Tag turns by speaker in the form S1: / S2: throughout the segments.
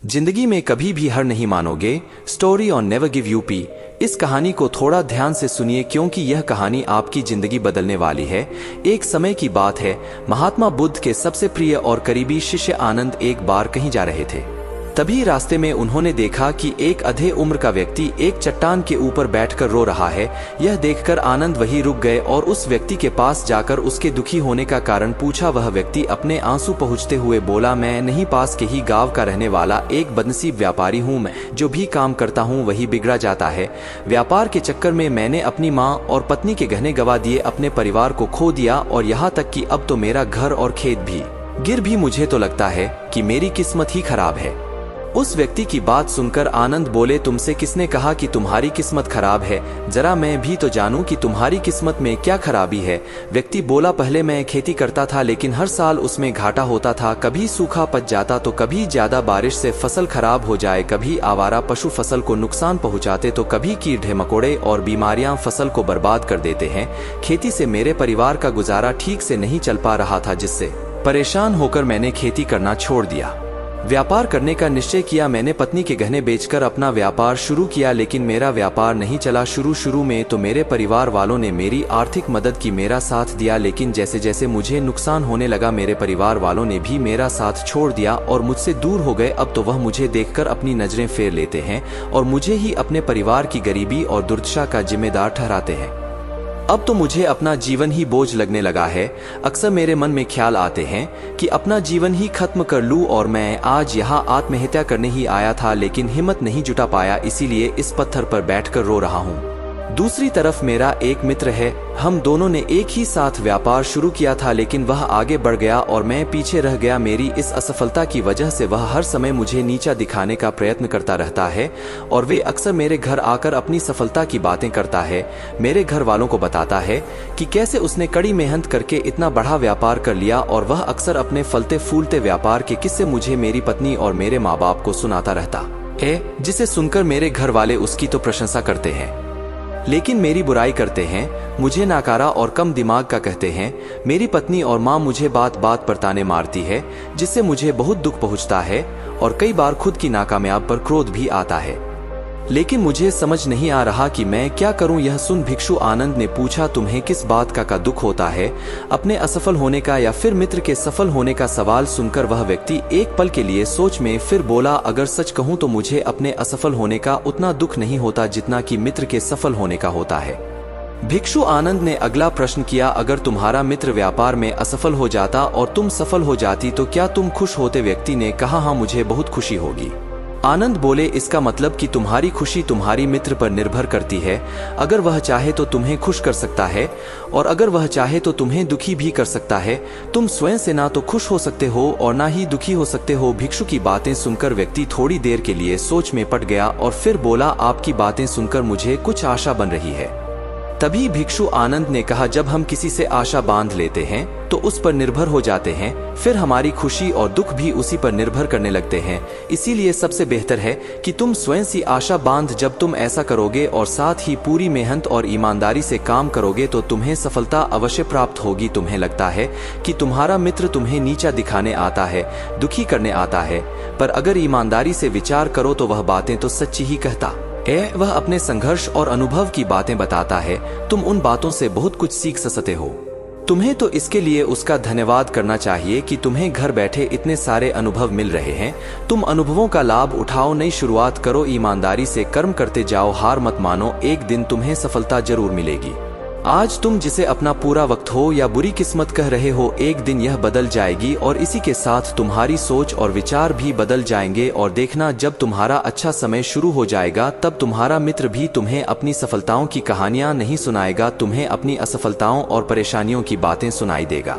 S1: जिंदगी में कभी भी हार नहीं मानोगे। Story on never give U P. इस कहानी को थोड़ा ध्यान से सुनिए क्योंकि यह कहानी आपकी जिंदगी बदलने वाली है। एक समय की बात है, महात्मा बुद्ध के सबसे प्रिय और करीबी शिष्य आनंद एक बार कहीं जा रहे थे। तभी रास्ते में उन्होंने देखा कि एक आधे उम्र का व्यक्ति एक चट्टान के ऊपर बैठकर रो रहा है। यह देखकर आनंद वहीं रुक गए और उस व्यक्ति के पास जाकर उसके दुखी होने का कारण पूछा। वह व्यक्ति अपने आंसू पोंछते हुए बोला, मैं नहीं पास के ही गांव का रहने वाला एक बदनसीब व्यापारी हूँ। मैं जो भी काम करता हूँ वही बिगड़ा जाता है। व्यापार के चक्कर में मैंने अपनी माँ और पत्नी के गहने गंवा दिए, अपने परिवार को खो दिया और यहाँ तक कि अब तो मेरा घर और खेत भी गिर भी। मुझे तो लगता है कि मेरी किस्मत ही खराब है। उस व्यक्ति की बात सुनकर आनंद बोले, तुमसे किसने कहा कि तुम्हारी किस्मत खराब है? जरा मैं भी तो जानूं कि तुम्हारी किस्मत में क्या खराबी है। व्यक्ति बोला, पहले मैं खेती करता था लेकिन हर साल उसमें घाटा होता था। कभी सूखा पड़ जाता तो कभी ज्यादा बारिश से फसल खराब हो जाए, कभी आवारा पशु फसल को नुकसान पहुंचाते तो कभी कीड़े मकोड़े और बीमारियां फसल को बर्बाद कर देते हैं। खेती से मेरे परिवार का गुजारा ठीक से नहीं चल पा रहा था, जिससे परेशान होकर मैंने खेती करना छोड़ दिया। व्यापार करने का निश्चय किया। मैंने पत्नी के गहने बेचकर अपना व्यापार शुरू किया, लेकिन मेरा व्यापार नहीं चला। शुरू में तो मेरे परिवार वालों ने मेरी आर्थिक मदद की, मेरा साथ दिया, लेकिन जैसे जैसे मुझे नुकसान होने लगा मेरे परिवार वालों ने भी मेरा साथ छोड़ दिया और मुझसे दूर हो गए। अब तो वह मुझे देखकर अपनी नजरें फेर लेते हैं और मुझे ही अपने परिवार की गरीबी और दुर्दशा का जिम्मेदार ठहराते हैं। अब तो मुझे अपना जीवन ही बोझ लगने लगा है। अक्सर मेरे मन में ख्याल आते हैं कि अपना जीवन ही खत्म कर लूं और मैं आज यहाँ आत्महत्या करने ही आया था, लेकिन हिम्मत नहीं जुटा पाया, इसीलिए इस पत्थर पर बैठकर रो रहा हूँ। दूसरी तरफ मेरा एक मित्र है, हम दोनों ने एक ही साथ व्यापार शुरू किया था, लेकिन वह आगे बढ़ गया और मैं पीछे रह गया। मेरी इस असफलता की वजह से वह हर समय मुझे नीचा दिखाने का प्रयत्न करता रहता है और वे अक्सर मेरे घर आकर अपनी सफलता की बातें करता है। मेरे घर वालों को बताता है कि कैसे उसने कड़ी मेहनत करके इतना बड़ा व्यापार कर लिया और वह अक्सर अपने फलते फूलते व्यापार के किस्से मुझे, मेरी पत्नी और मेरे माँ बाप को सुनाता रहता है, जिसे सुनकर मेरे घर वाले उसकी तो प्रशंसा करते हैं लेकिन मेरी बुराई करते हैं, मुझे नाकारा और कम दिमाग का कहते हैं। मेरी पत्नी और माँ मुझे बात बात पर ताने मारती है, जिससे मुझे बहुत दुख पहुँचता है और कई बार खुद की नाकामयाबी पर क्रोध भी आता है, लेकिन मुझे समझ नहीं आ रहा कि मैं क्या करूं। यह सुन भिक्षु आनंद ने पूछा, तुम्हें किस बात का दुख होता है, अपने असफल होने का या फिर मित्र के सफल होने का? सवाल सुनकर वह व्यक्ति एक पल के लिए सोच में फिर बोला, अगर सच कहूं तो मुझे अपने असफल होने का उतना दुख नहीं होता जितना कि मित्र के सफल होने का होता है। भिक्षु आनंद ने अगला प्रश्न किया, अगर तुम्हारा मित्र व्यापार में असफल हो जाता और तुम सफल हो जाती तो क्या तुम खुश होते? व्यक्ति ने कहा, हाँ मुझे बहुत खुशी होगी। आनंद बोले, इसका मतलब कि तुम्हारी खुशी तुम्हारी मित्र पर निर्भर करती है। अगर वह चाहे तो तुम्हें खुश कर सकता है और अगर वह चाहे तो तुम्हें दुखी भी कर सकता है। तुम स्वयं से ना तो खुश हो सकते हो और ना ही दुखी हो सकते हो। भिक्षु की बातें सुनकर व्यक्ति थोड़ी देर के लिए सोच में पड़ गया और फिर बोला, आपकी बातें सुनकर मुझे कुछ आशा बन रही है। तभी भिक्षु आनंद ने कहा, जब हम किसी से आशा बांध लेते हैं तो उस पर निर्भर हो जाते हैं, फिर हमारी खुशी और दुख भी उसी पर निर्भर करने लगते हैं। इसीलिए सबसे बेहतर है कि तुम स्वयं सी आशा बांध। जब तुम ऐसा करोगे और साथ ही पूरी मेहनत और ईमानदारी से काम करोगे तो तुम्हें सफलता अवश्य प्राप्त होगी। तुम्हें लगता है कि तुम्हारा मित्र तुम्हें नीचा दिखाने आता है, दुखी करने आता है, पर अगर ईमानदारी से विचार करो तो वह बातें तो सच्ची ही कहता है। वह अपने संघर्ष और अनुभव की बातें बताता है। तुम उन बातों से बहुत कुछ सीख सकते हो। तुम्हें तो इसके लिए उसका धन्यवाद करना चाहिए कि तुम्हें घर बैठे इतने सारे अनुभव मिल रहे हैं। तुम अनुभवों का लाभ उठाओ, नई शुरुआत करो, ईमानदारी से कर्म करते जाओ, हार मत मानो, एक दिन तुम्हें सफलता जरूर मिलेगी। आज तुम जिसे अपना पूरा वक्त हो या बुरी किस्मत कह रहे हो, एक दिन यह बदल जाएगी और इसी के साथ तुम्हारी सोच और विचार भी बदल जाएंगे। और देखना, जब तुम्हारा अच्छा समय शुरू हो जाएगा तब तुम्हारा मित्र भी तुम्हें अपनी सफलताओं की कहानियां नहीं सुनाएगा, तुम्हें अपनी असफलताओं और परेशानियों की बातें सुनाई देगा,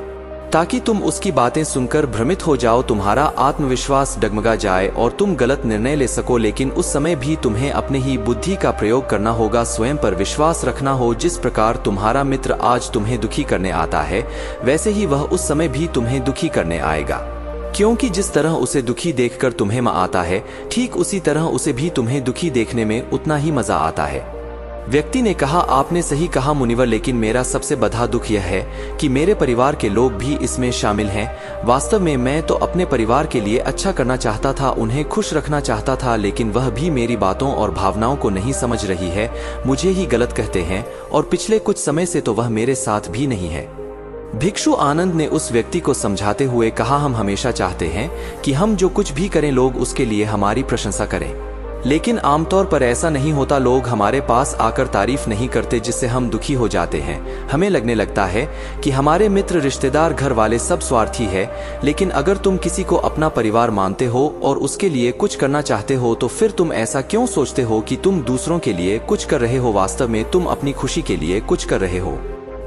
S1: ताकि तुम उसकी बातें सुनकर भ्रमित हो जाओ, तुम्हारा आत्मविश्वास डगमगा जाए और तुम गलत निर्णय ले सको। लेकिन उस समय भी तुम्हें अपने ही बुद्धि का प्रयोग करना होगा, स्वयं पर विश्वास रखना हो। जिस प्रकार तुम्हारा मित्र आज तुम्हें दुखी करने आता है, वैसे ही वह उस समय भी तुम्हें दुखी करने आएगा, क्योंकि जिस तरह उसे दुखी देखकर तुम्हें मजा आता है, ठीक उसी तरह उसे भी तुम्हें दुखी देखने में उतना ही मजा आता है। व्यक्ति ने कहा, आपने सही कहा मुनिवर, लेकिन मेरा सबसे बड़ा दुख यह है कि मेरे परिवार के लोग भी इसमें शामिल हैं। वास्तव में मैं तो अपने परिवार के लिए अच्छा करना चाहता था, उन्हें खुश रखना चाहता था, लेकिन वह भी मेरी बातों और भावनाओं को नहीं समझ रही है, मुझे ही गलत कहते हैं और पिछले कुछ समय से तो वह मेरे साथ भी नहीं है। भिक्षु आनंद ने उस व्यक्ति को समझाते हुए कहा, हम हमेशा चाहते हैं कि हम जो कुछ भी करें लोग उसके लिए हमारी प्रशंसा करें, लेकिन आमतौर पर ऐसा नहीं होता। लोग हमारे पास आकर तारीफ नहीं करते, जिससे हम दुखी हो जाते हैं। हमें लगने लगता है कि हमारे मित्र, रिश्तेदार, घर वाले सब स्वार्थी है। लेकिन अगर तुम किसी को अपना परिवार मानते हो और उसके लिए कुछ करना चाहते हो, तो फिर तुम ऐसा क्यों सोचते हो कि तुम दूसरों के लिए कुछ कर रहे हो? वास्तव में तुम अपनी खुशी के लिए कुछ कर रहे हो,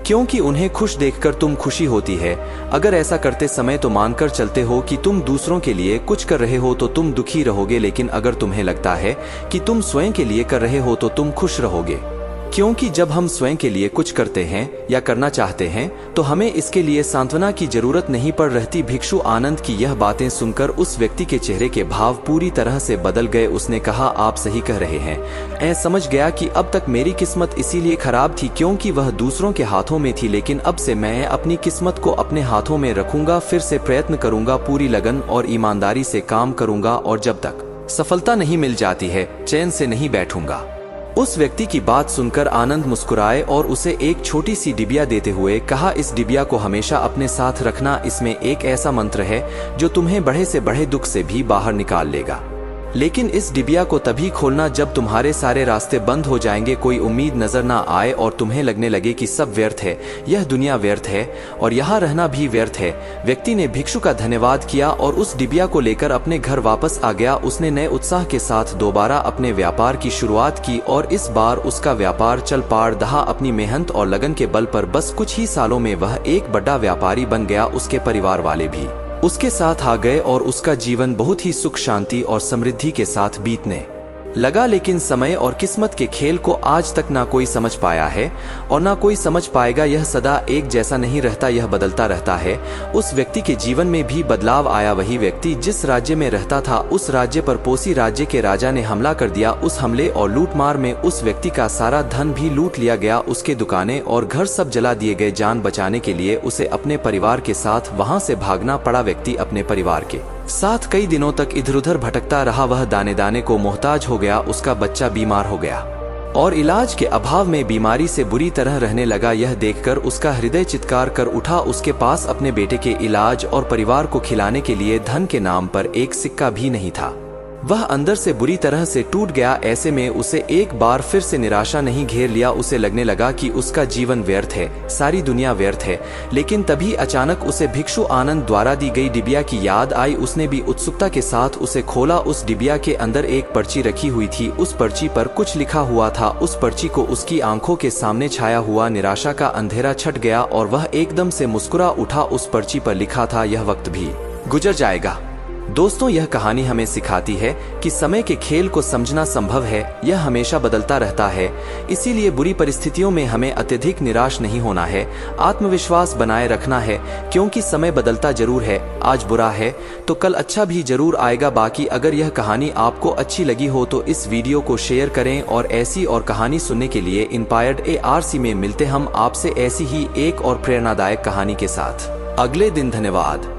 S1: क्योंकि उन्हें खुश देखकर तुम खुशी होती है। अगर ऐसा करते समय तो मानकर चलते हो कि तुम दूसरों के लिए कुछ कर रहे हो तो तुम दुखी रहोगे, लेकिन अगर तुम्हें लगता है कि तुम स्वयं के लिए कर रहे हो तो तुम खुश रहोगे, क्योंकि जब हम स्वयं के लिए कुछ करते हैं या करना चाहते हैं तो हमें इसके लिए सांत्वना की जरूरत नहीं पड़ रहती। भिक्षु आनंद की यह बातें सुनकर उस व्यक्ति के चेहरे के भाव पूरी तरह से बदल गए। उसने कहा, आप सही कह रहे हैं। मैं समझ गया कि अब तक मेरी किस्मत इसीलिए खराब थी क्योंकि वह दूसरों के हाथों में थी, लेकिन अब से मैं अपनी किस्मत को अपने हाथों में रखूंगा, फिर से प्रयत्न करूंगा, पूरी लगन और ईमानदारी से काम करूंगा और जब तक सफलता नहीं मिल जाती है चैन से नहीं बैठूंगा। उस व्यक्ति की बात सुनकर आनंद मुस्कुराए और उसे एक छोटी सी डिबिया देते हुए कहा, इस डिबिया को हमेशा अपने साथ रखना, इसमें एक ऐसा मंत्र है जो तुम्हें बड़े से बड़े दुख से भी बाहर निकाल लेगा। लेकिन इस डिबिया को तभी खोलना जब तुम्हारे सारे रास्ते बंद हो जाएंगे, कोई उम्मीद नजर ना आए और तुम्हें लगने लगे कि सब व्यर्थ है, यह दुनिया व्यर्थ है और यहाँ रहना भी व्यर्थ है। व्यक्ति ने भिक्षु का धन्यवाद किया और उस डिबिया को लेकर अपने घर वापस आ गया। उसने नए उत्साह के साथ दोबारा अपने व्यापार की शुरुआत की और इस बार उसका व्यापार चल पार दहा। अपनी मेहनत और लगन के बल पर बस कुछ ही सालों में वह एक बड़ा व्यापारी बन गया। उसके परिवार वाले भी उसके साथ आ गए और उसका जीवन बहुत ही सुख, शांति और समृद्धि के साथ बीतने लगा। लेकिन समय और किस्मत के खेल को आज तक ना कोई समझ पाया है और ना कोई समझ पाएगा। यह सदा एक जैसा नहीं रहता, यह बदलता रहता है। उस व्यक्ति के जीवन में भी बदलाव आया। वही व्यक्ति जिस राज्य में रहता था, उस राज्य पर पड़ोसी राज्य के राजा ने हमला कर दिया। उस हमले और लूटमार में उस व्यक्ति का सारा धन भी लूट लिया गया, उसके दुकानें और घर सब जला दिए गए। जान बचाने के लिए उसे अपने परिवार के साथ वहां से भागना पड़ा। व्यक्ति अपने परिवार के साथ कई दिनों तक इधर उधर भटकता रहा। वह दाने दाने को मोहताज हो गया। उसका बच्चा बीमार हो गया और इलाज के अभाव में बीमारी से बुरी तरह रहने लगा। यह देखकर उसका हृदय चित्कार कर उठा। उसके पास अपने बेटे के इलाज और परिवार को खिलाने के लिए धन के नाम पर एक सिक्का भी नहीं था। वह अंदर से बुरी तरह से टूट गया। ऐसे में उसे एक बार फिर से निराशा नहीं घेर लिया। उसे लगने लगा कि उसका जीवन व्यर्थ है, सारी दुनिया व्यर्थ है। लेकिन तभी अचानक उसे भिक्षु आनंद द्वारा दी गई डिबिया की याद आई। उसने भी उत्सुकता के साथ उसे खोला। उस डिबिया के अंदर एक पर्ची रखी हुई थी। उस पर्ची पर कुछ लिखा हुआ था। उस पर्ची को उसकी आंखों के सामने छाया हुआ निराशा का अंधेरा छट गया और वह एकदम से मुस्कुरा उठा। उस पर्ची पर लिखा था, यह वक्त भी गुजर जाएगा। दोस्तों, यह कहानी हमें सिखाती है कि समय के खेल को समझना संभव है, यह हमेशा बदलता रहता है। इसीलिए बुरी परिस्थितियों में हमें अत्यधिक निराश नहीं होना है, आत्मविश्वास बनाए रखना है, क्योंकि समय बदलता जरूर है। आज बुरा है तो कल अच्छा भी जरूर आएगा। बाकी अगर यह कहानी आपको अच्छी लगी हो तो इस वीडियो को शेयर करें और ऐसी और कहानी सुनने के लिए इंस्पायर्ड ARC में मिलते हम आपसे ऐसी ही एक और प्रेरणादायक कहानी के साथ अगले दिन। धन्यवाद।